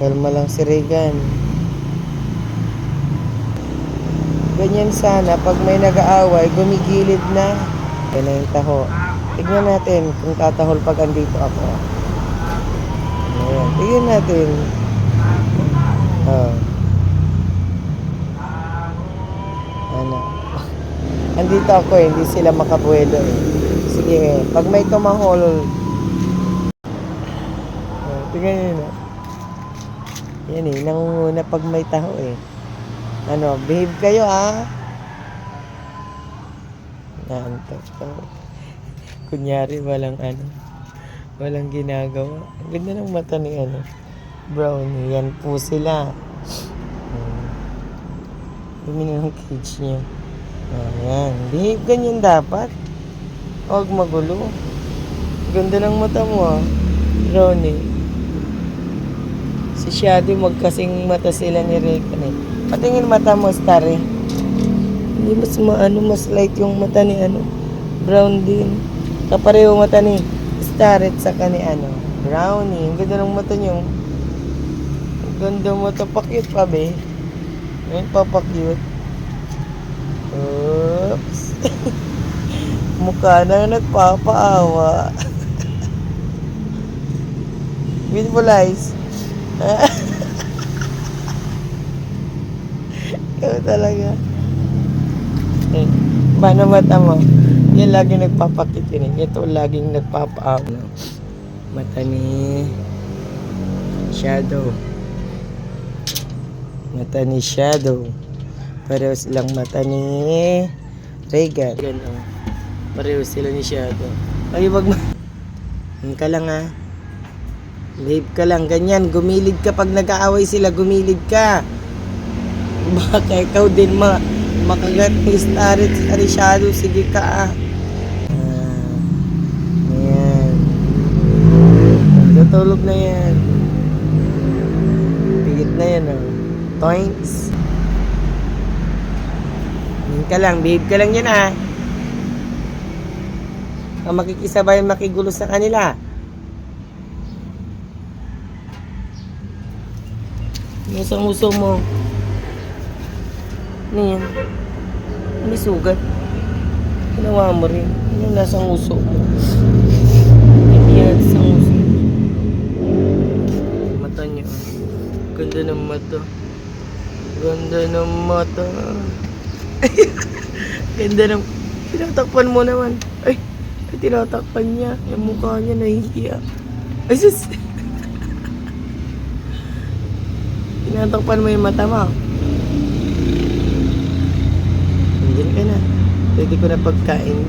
Kalma lang si Regan. Ganyan sana, pag may nag-aaway, gumigilid na. Yan na yung taho. Tignan natin kung tatahol pag andito ako. Ayan, tignan natin. Oh. Ano? Andito ako hindi sila makabuelo eh. Sige pag may tumahol. Tignan nyo na. Yan eh, nangunguna pag may taho eh. Ano, behave kayo ah. Naantok to. Kunyari walang walang ginagawa. Ang ganda ng mata ni Brownie. Yan po sila. Dumi ng cage niya. Ayan. Behave ganyan dapat. Huwag magulo. Ganda ng mata mo Brownie. Si Shadow magkasing mata sila ni Regan eh. Patingin mata mo, Star eh. Hindi mas mas light yung mata ni Brown din. Kapareho mata ni Star at saka ni Brownie. Ang ganda ng mata niyo. Ang ganda mata. Pakyut pa be. Ayun, papakyut. Oops. Mukha na nagpapaawa. Beautiful eyes. Ikaw talaga. Eh, paano mata mo? Yan lagi nagpapakit yun eh. Ito laging nagpapaawa. Mata ni Shadow. Mata ni Shadow. Pareho silang mata ni Regan. Pareho sila ni Shadow. Ay, wag mo. Yan ka lang ah. Behave ka lang, ganyan, gumilid ka pag nag-aaway sila, gumilid ka. Baka ikaw din makagat ni Star at Shadow, sige ka ah. Ayan. Tutulog na yan. Pigit na yan oh. Toinks. Yan ka lang, behave ka lang yan ah. Ang makikisabay, makigulo sa kanila. Nasa nguso mo. Ano yan? May sugat. Ginawa mo rin. Ano nasa nguso mo? Hindi yan sa nguso. Mata niya. Ganda ng mata. Ganda ng mata. Ganda ng... Tinatakpan mo naman. Ay, tinatakpan niya. Yung mukha niya nahihiya. Ay, sus... Tinatakpan mo yung mata mo. Nandiyan ka na. Pwede ko na pagkain.